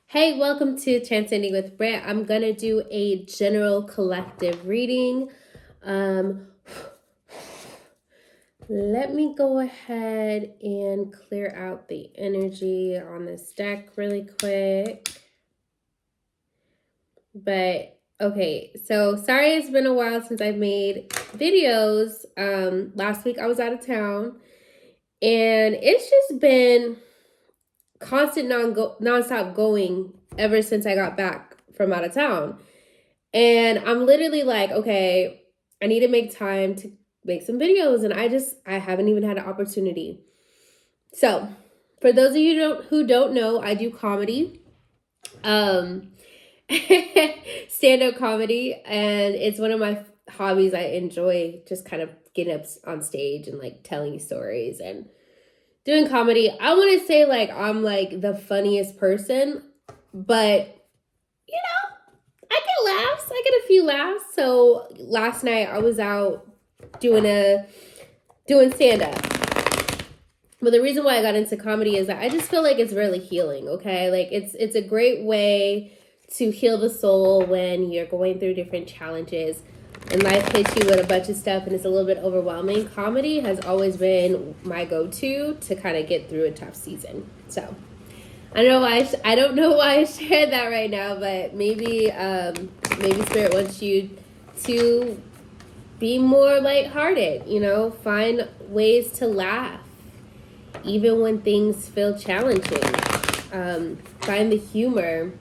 Hey, welcome to Transcending with Britt. I'm gonna do a general collective reading. Um, Let me go ahead and clear out the energy on this deck really quick. But okay, so sorry it's been a while since I've made videos. Last week I was out of town, and it's just been constant non-stop going ever since I got back from out of town. And I'm literally like, okay, I need to make time to make some videos, and I haven't even had an opportunity. So, for those of you who don't know, I do comedy. Stand-up comedy, and it's one of my hobbies. I enjoy just kind of getting up on stage and like telling stories and doing comedy. I want to say like I'm like the funniest person, but you know, I get laughs. I get a few laughs. So last night I was out doing stand-up. But the reason why I got into comedy is that I just feel like it's really healing, okay? Like it's a great way to heal the soul when you're going through different challenges and life hits you with a bunch of stuff and it's a little bit overwhelming. Comedy has always been my go-to to kind of get through a tough season. So I don't know why I shared that right now, but maybe Spirit wants you to be more lighthearted, find ways to laugh even when things feel challenging. Find the humor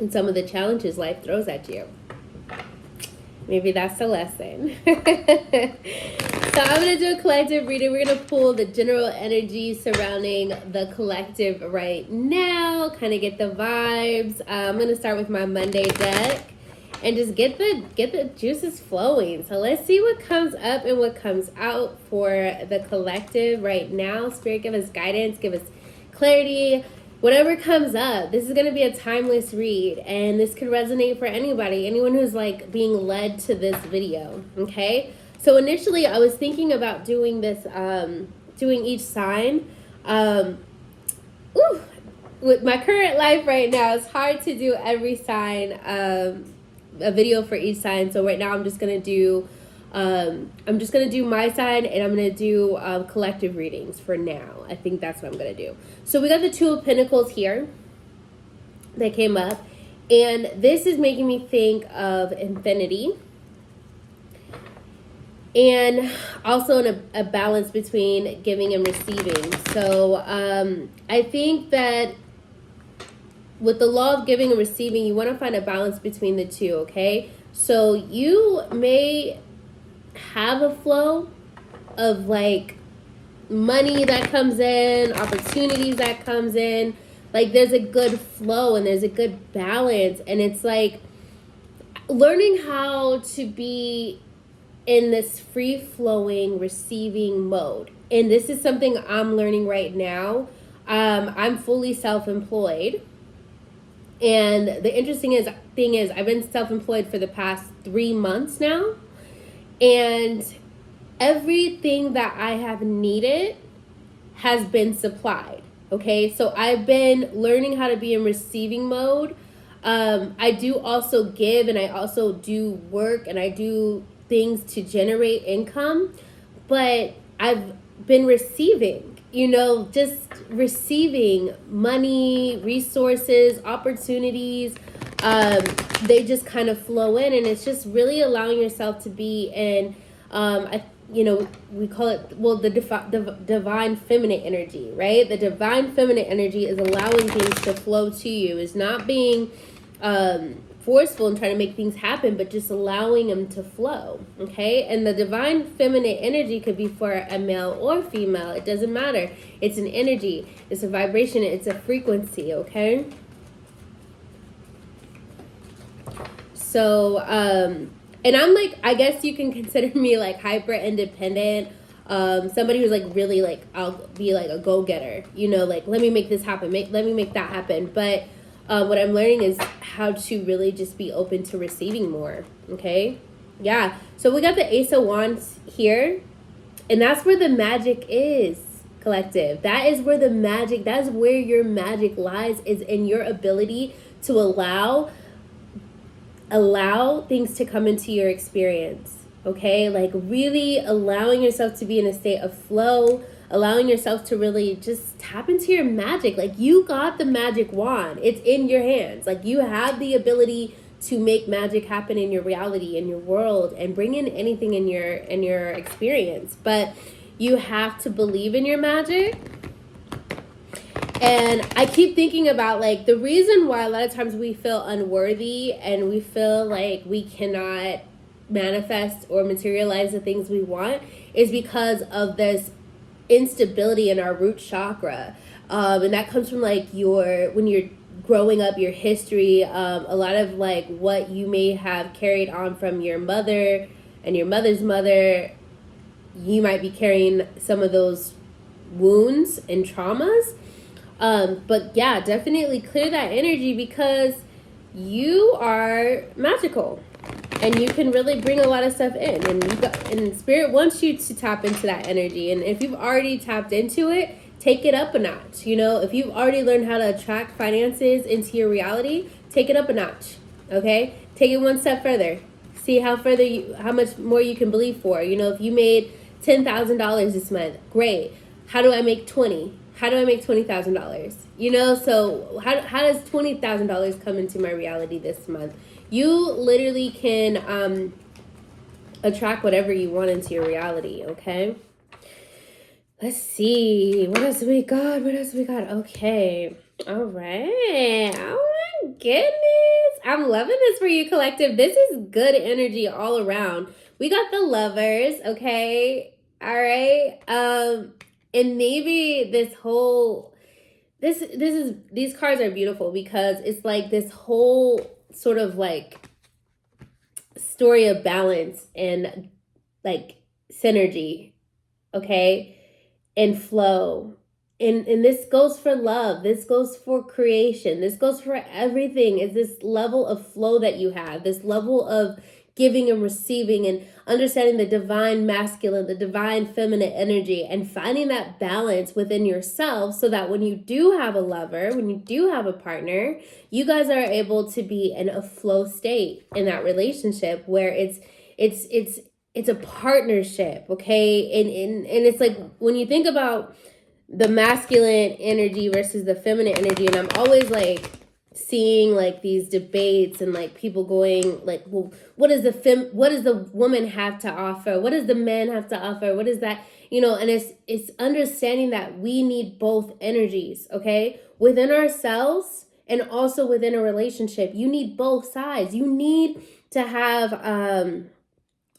in some of the challenges life throws at you. Maybe that's the lesson. So I'm going to do a collective reading. We're going to pull the general energy surrounding the collective right now, kind of get the vibes. I'm going to start with my Monday deck and just get the juices flowing. So let's see what comes up and what comes out for the collective right now. Spirit, give us guidance, give us clarity, whatever comes up. This is going to be a timeless read, and this could resonate for anyone who's like being led to this video, okay? So initially I was thinking about doing this, doing each sign. With my current life right now, it's hard to do every sign, a video for each sign. So right now I'm just gonna do my sign, and I'm gonna do collective readings for now. I think that's what I'm gonna do. So we got the Two of Pentacles here that came up, and this is making me think of infinity, and also a balance between giving and receiving. So I think that with the law of giving and receiving, you want to find a balance between the two, okay? So you may have a flow of like money that comes in, opportunities that comes in. Like there's a good flow and there's a good balance, and it's like learning how to be in this free-flowing receiving mode. And this is something I'm learning right now. I'm fully self-employed, and the interesting thing is I've been self-employed for the past 3 months now, and everything that I have needed has been supplied. Okay, so I've been learning how to be in receiving mode. I do also give, and I also do work, and I do things to generate income, but I've been receiving, just receiving money, resources, opportunities. They just kind of flow in, and it's just really allowing yourself to be in, we call it, the divine feminine energy, right? The divine feminine energy is allowing things to flow to you. It's not being forceful and trying to make things happen, but just allowing them to flow, okay? And the divine feminine energy could be for a male or female. It doesn't matter. It's an energy. It's a vibration. It's a frequency, okay? So, and I'm like, I guess you can consider me like hyper independent. Somebody who's like really like, I'll be like a go-getter, like let me make this happen, let me make that happen. But what I'm learning is how to really just be open to receiving more, okay? Yeah, so we got the Ace of Wands here, and that's where the magic is. Collective. That is where that is where your magic lies, is in your ability to allow things to come into your experience. Okay, like really allowing yourself to be in a state of flow, allowing yourself to really just tap into your magic. Like, you got the magic wand, it's in your hands. Like, you have the ability to make magic happen in your reality, in your world, and bring in anything in your experience. But you have to believe in your magic. And I keep thinking about, like, the reason why a lot of times we feel unworthy and we feel like we cannot manifest or materialize the things we want is because of this instability in our root chakra. And that comes from, like, when you're growing up, your history, a lot of, like, what you may have carried on from your mother and your mother's mother. You might be carrying some of those wounds and traumas. But yeah, definitely clear that energy, because you are magical and you can really bring a lot of stuff in, and Spirit wants you to tap into that energy. And if you've already tapped into it, take it up a notch. If you've already learned how to attract finances into your reality, take it up a notch. Okay, take it one step further. See how much more you can believe for. If you made $10,000 this month, great. How do I make 20? How do I make $20,000? So how does $20,000 come into my reality this month? You literally can attract whatever you want into your reality, okay? Let's see. What else do we got? Okay. All right. Oh my goodness. I'm loving this for you, collective. This is good energy all around. We got the Lovers, okay? All right. And maybe these cards are beautiful because it's like this whole sort of like story of balance and like synergy, okay, and flow. And this goes for love. This goes for creation. This goes for everything. Is this level of flow that you have, this level of giving and receiving, and understanding the divine masculine, the divine feminine energy, and finding that balance within yourself, so that when you do have a lover, when you do have a partner, you guys are able to be in a flow state in that relationship where it's a partnership, okay? And it's like, when you think about the masculine energy versus the feminine energy, and I'm always like seeing like these debates and like people going like, well, what does the woman have to offer? What does the man have to offer? What is that? And it's understanding that we need both energies, okay? Within ourselves and also within a relationship. You need both sides. You need to have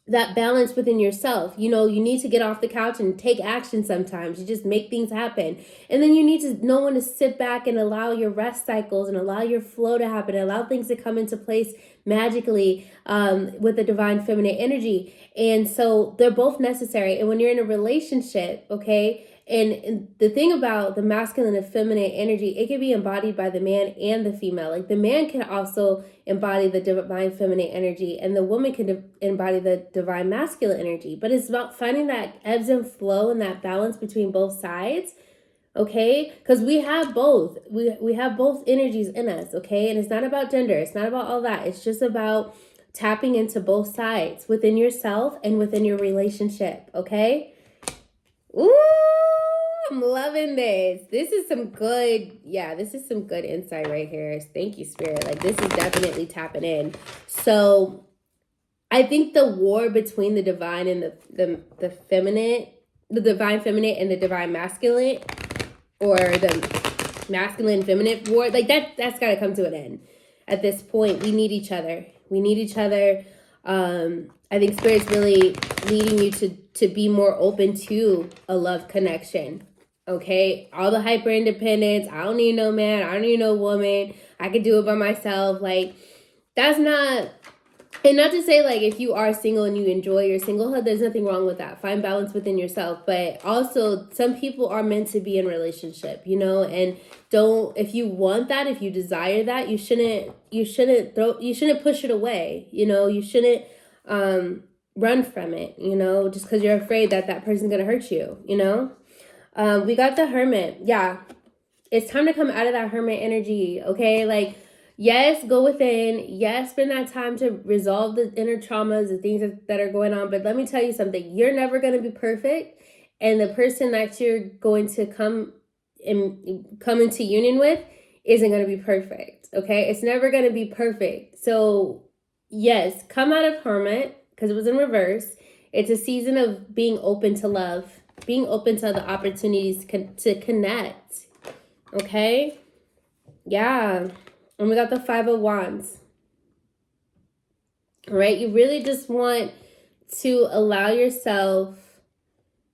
that balance within yourself. You need to get off the couch and take action sometimes. You just make things happen. And then you need to know when to sit back and allow your rest cycles and allow your flow to happen, and allow things to come into place magically with the divine feminine energy. And so they're both necessary. And when you're in a relationship, okay, and the thing about the masculine and feminine energy, it can be embodied by the man and the female. Like, the man can also embody the divine feminine energy, and the woman can embody the divine masculine energy. But it's about finding that ebbs and flow and that balance between both sides, okay? Because we have both. We have both energies in us, okay? And it's not about gender. It's not about all that. It's just about tapping into both sides within yourself and within your relationship, okay? Ooh, I'm loving this. This is some good insight right here. Thank you, Spirit. Like, this is definitely tapping in. So I think the war between the divine and the feminine, the divine feminine and the divine masculine, or the masculine feminine war, like that's got to come to an end. At this point, we need each other. I think Spirit's really leading you to be more open to a love connection. Okay, all the hyper independence. I don't need no man. I don't need no woman. I can do it by myself. Like, that's not. And not to say, like, if you are single and you enjoy your singlehood, there's nothing wrong with that. Find balance within yourself. But also, some people are meant to be in relationship, and if you want that, if you desire that, you shouldn't push it away. You shouldn't run from it, just because you're afraid that person's going to hurt you, We got the Hermit. Yeah. It's time to come out of that Hermit energy, okay? Like, yes, go within. Yes, spend that time to resolve the inner traumas, the things that are going on. But let me tell you something. You're never going to be perfect. And the person that you're going to come into union with isn't going to be perfect, okay? It's never going to be perfect. So, yes, come out of Hermit because it was in reverse. It's a season of being open to love, being open to the opportunities to connect, okay? Yeah. And we got the 5 of Wands. All right? You really just want to allow yourself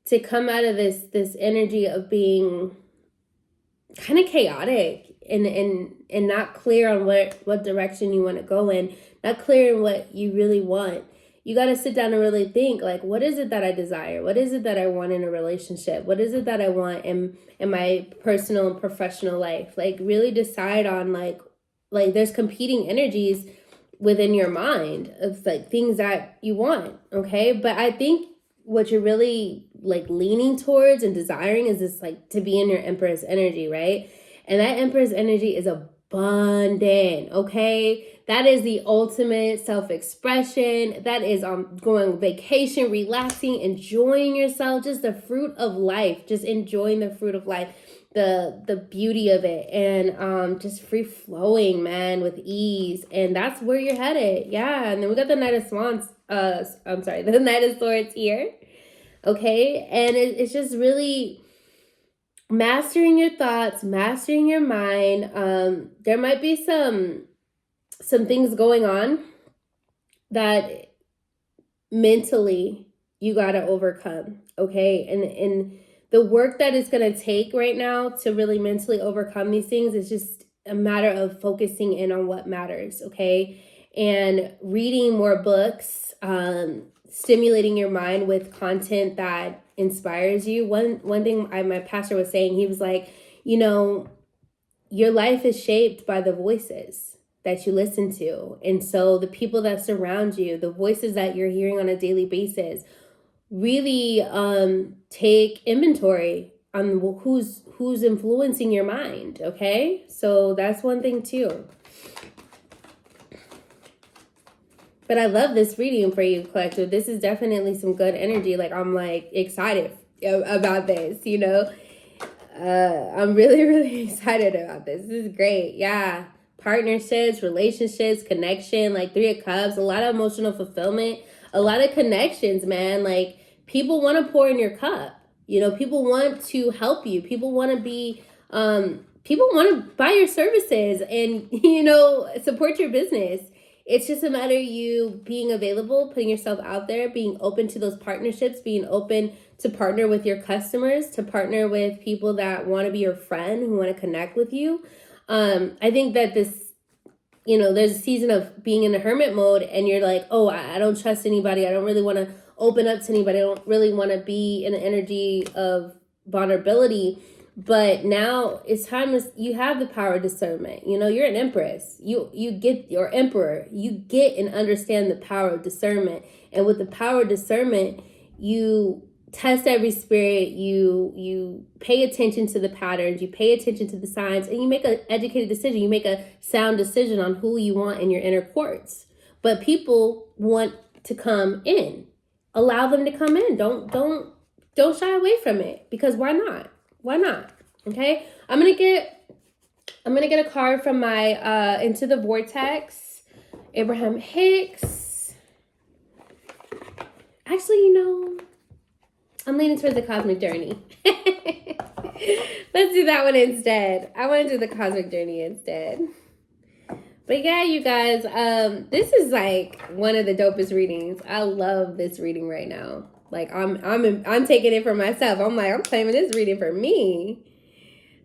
to come out of this energy of being kind of chaotic and not clear on what direction you want to go in, not clear in what you really want. You got to sit down and really think, like, what is it that I desire? What is it that I want in a relationship? What is it that I want in my personal and professional life? Like, really decide on, like there's competing energies within your mind of, like, things that you want, okay? But I think what you're really, like, leaning towards and desiring is this, like, to be in your Empress energy, right? And that Empress energy is abundant, okay? That is the ultimate self-expression. That is going vacation, relaxing, enjoying yourself, just the fruit of life, just enjoying the fruit of life, the beauty of it, and just free flowing, man, with ease. And that's where you're headed. Yeah. And then we got the Knight of Swans. The Knight of Swords here. Okay. And it's just really mastering your thoughts, mastering your mind. There might be some things going on that mentally you got to overcome, okay? And the work that it's going to take right now to really mentally overcome these things is just a matter of focusing in on what matters, okay? And reading more books, stimulating your mind with content that inspires you. One thing my pastor was saying, he was like, you know, your life is shaped by the voices that you listen to. And so the people that surround you, the voices that you're hearing on a daily basis, really take inventory on who's influencing your mind, okay? So that's one thing too. But I love this reading for you, collective. This is definitely some good energy. Like, I'm, like, excited about this, you know? I'm really, really excited about this. This is great. Yeah. Partnerships, relationships, connection, like 3 of Cups, a lot of emotional fulfillment, a lot of connections, man. Like, people want to pour in your cup. You know, people want to help you. People want to be, people want to buy your services and, you know, support your business. It's just a matter of you being available, putting yourself out there, being open to those partnerships, being open to partner with your customers, to partner with people that want to be your friend, who want to connect with you. I think that this, you know, there's a season of being in the hermit mode and you're like, oh, I don't trust anybody. I don't really want to open up to anybody. I don't really want to be in the energy of vulnerability. But now it's time you have the power of discernment. You know, you're an empress. You get your emperor. You get and understand the power of discernment. And with the power of discernment, you test every spirit, you pay attention to the patterns, you pay attention to the signs, and you make an educated decision. You make a sound decision on who you want in your inner courts. But people want to come in. Allow them to come in. Don't shy away from it, because why not? Why not? Okay? I'm gonna get a card from my Into the Vortex, Abraham Hicks. Actually, you know, I'm leaning towards the Cosmic Journey. Let's do that one instead. I want to do the Cosmic Journey instead. But yeah, you guys, this is like one of the dopest readings. I love this reading right now. Like, I'm taking it for myself. I'm like, I'm claiming this reading for me.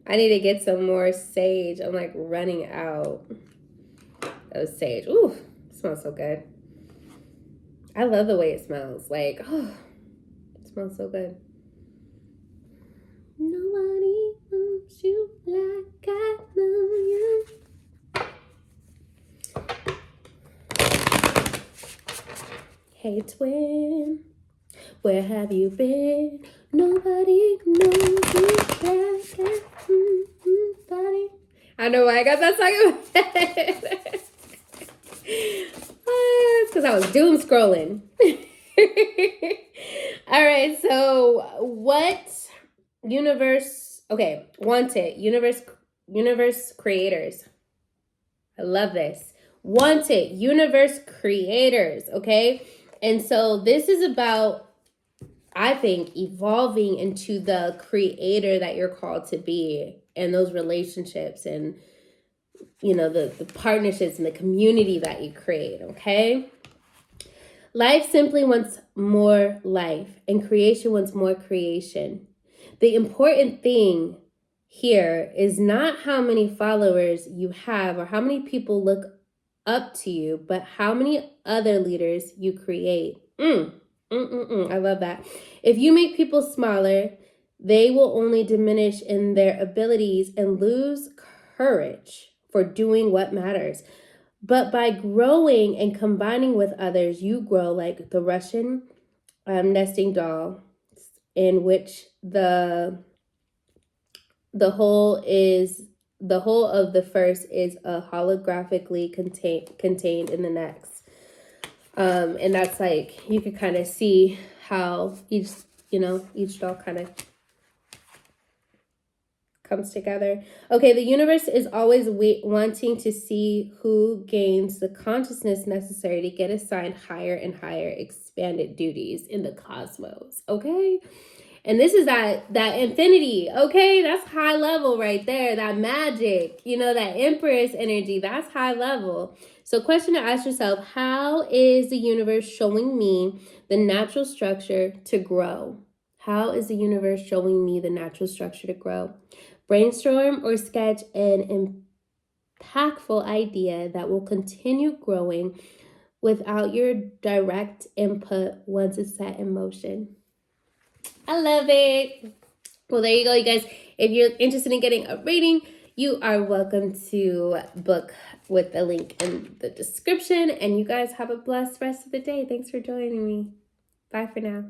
I need to get some more sage. I'm like running out of sage. Ooh, it smells so good. I love the way it smells. Like, oh, it smells so good. Nobody loves you like I love you. Hey, twin, where have you been? Nobody knows you better. Nobody. I don't know why I got that song in my head. It's because I was doom scrolling. All right, so what universe? Okay, wanted universe creators. I love this. Wanted universe creators. Okay, and so this is about, I think, evolving into the creator that you're called to be, and those relationships, and the partnerships and the community that you create. Okay. Life simply wants more life, and creation wants more creation. The important thing here is not how many followers you have or how many people look up to you, but how many other leaders you create. I love that. If you make people smaller, they will only diminish in their abilities and lose courage for doing what matters. But by growing and combining with others, you grow like the Russian nesting doll, in which the whole of the first is holographically contained in the next. And that's like, you can kind of see how each doll kind of comes together. Okay, the universe is always wanting to see who gains the consciousness necessary to get assigned higher and higher expanded duties in the cosmos. Okay, and this is that infinity. Okay, that's high level right there. That magic, that empress energy. That's high level. So, question to ask yourself: how is the universe showing me the natural structure to grow? How is the universe showing me the natural structure to grow? Brainstorm or sketch an impactful idea that will continue growing without your direct input once it's set in motion. I love it. Well, there you go, you guys. If you're interested in getting a reading, you are welcome to book with the link in the description. And you guys have a blessed rest of the day. Thanks for joining me. Bye for now.